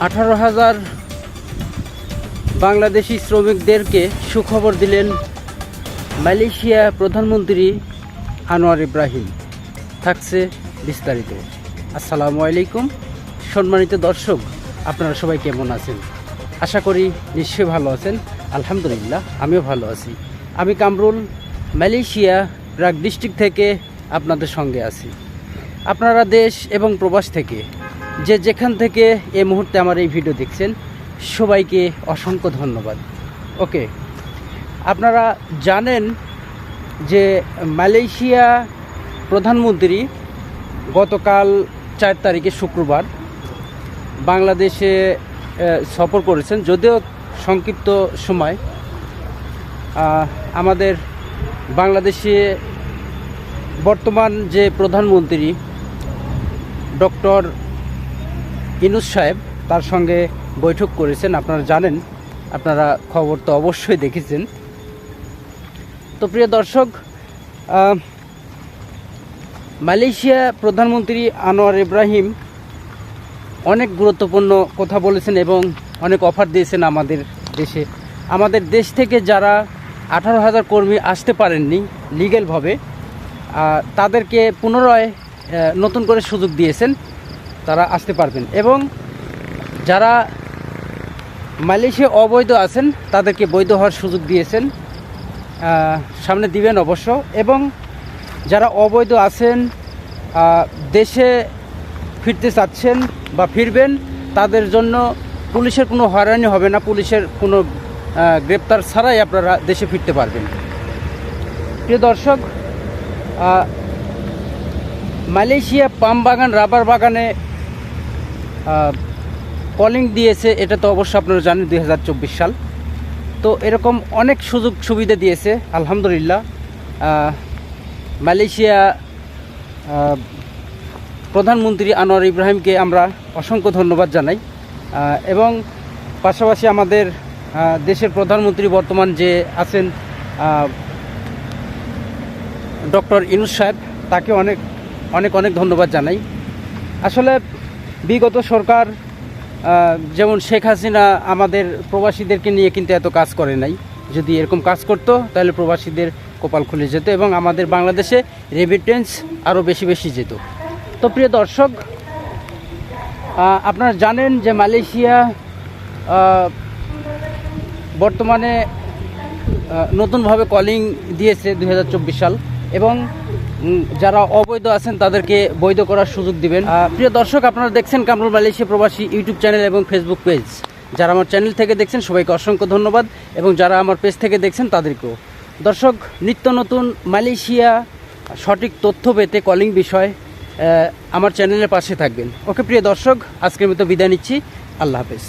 18,000 বাংলাদেশি শ্রমিকদেরকে সুখবর দিলেন মালয়েশিয়া প্রধানমন্ত্রী আনোয়ার ইব্রাহিম। থাকছে বিস্তারিত। আসসালামু আলাইকুম সম্মানিত দর্শক, আপনারা সবাই কেমন আছেন? আশা করি নিশ্চয়ই ভালো আছেন। আলহামদুলিল্লাহ আমিও ভালো আছি। আমি কামরুল, মালয়েশিয়া প্রাগ ডিস্ট্রিক্ট থেকে আপনাদের সঙ্গে আছি। আপনারা দেশ এবং প্রবাস থেকে যেখান থেকে এই মুহূর্তে আমার এই ভিডিও দেখছেন, সবাইকে অসংখ্য ধন্যবাদ। ওকে, আপনারা জানেন যে মালয়েশিয়া প্রধানমন্ত্রী গতকাল 4 তারিখে শুক্রবার বাংলাদেশে সফর করেছেন। যদিও সংক্ষিপ্ত সময়, আমাদের বাংলাদেশে বর্তমান যে প্রধানমন্ত্রী ডক্টর ইউনূস সাহেব, তার সঙ্গে বৈঠক করেছেন। আপনারা জানেন, আপনারা খবর তো অবশ্যই দেখেছেন। তো প্রিয় দর্শক, মালয়েশিয়া প্রধানমন্ত্রী আনোয়ার ইব্রাহিম অনেক গুরুত্বপূর্ণ কথা বলেছেন এবং অনেক অফার দিয়েছেন আমাদের দেশ থেকে যারা 18,000 কর্মী আসতে পারেননি লিগ্যালভাবে, তাদেরকে পুনরায় নতুন করে সুযোগ দিয়েছেন, তারা আসতে পারবেন। এবং যারা মালয়েশিয়া অবৈধ আছেন তাদেরকে বৈধ হওয়ার সুযোগ দিয়েছেন, সামনে দিবেন অবশ্য। এবং যারা অবৈধ আছেন, দেশে ফিরতে চাচ্ছেন বা ফিরবেন, তাদের জন্য পুলিশের কোনো হয়রানি হবে না, পুলিশের কোনো গ্রেপ্তার ছাড়াই আপনারা দেশে ফিরতে পারবেন। প্রিয় দর্শক, মালয়েশিয়া পাম বাগান, রাবার বাগানে কলিং দিয়েছে, এটা তো অবশ্য আপনারা জানেন 2024 সাল। তো এরকম অনেক সুযোগ সুবিধা দিয়েছে আলহামদুলিল্লাহ। মালয়েশিয়া প্রধানমন্ত্রী আনোয়ার ইব্রাহিমকে আমরা অসংখ্য ধন্যবাদ জানাই। এবং পাশাপাশি আমাদের দেশের প্রধানমন্ত্রী বর্তমান যে আছেন ডক্টর ইউনূস সাহেব, তাকে অনেক অনেক অনেক ধন্যবাদ জানাই। আসলে বিগত সরকার যেমন শেখ হাসিনা আমাদের প্রবাসীদেরকে নিয়ে কিন্তু এত কাজ করে নাই। যদি এরকম কাজ করতো তাহলে প্রবাসীদের কপাল খুলে যেত এবং আমাদের বাংলাদেশে রেমিটেন্স আরও বেশি যেত। তো প্রিয় দর্শক, আপনারা জানেন যে মালয়েশিয়া বর্তমানে নতুনভাবে কলিং দিয়েছে 2024 সাল এবং যারা অবৈধ আছেন তাদেরকে বৈধ করার সুযোগ দিবেন। প্রিয় দর্শক, আপনারা দেখছেন কামরুল মালয়েশিয়া প্রবাসী ইউটিউব চ্যানেল এবং ফেসবুক পেজ। যারা আমার চ্যানেল থেকে দেখছেন সবাইকে অসংখ্য ধন্যবাদ এবং যারা আমার পেজ থেকে দেখছেন তাদেরকেও। দর্শক, নিত্য নতুন মালয়েশিয়া সঠিক তথ্য পেতে কলিং বিষয় আমার চ্যানেলের পাশে থাকবেন। ওকে প্রিয় দর্শক, আজকের মতো বিদায় নিচ্ছি। আল্লাহ হাফেজ।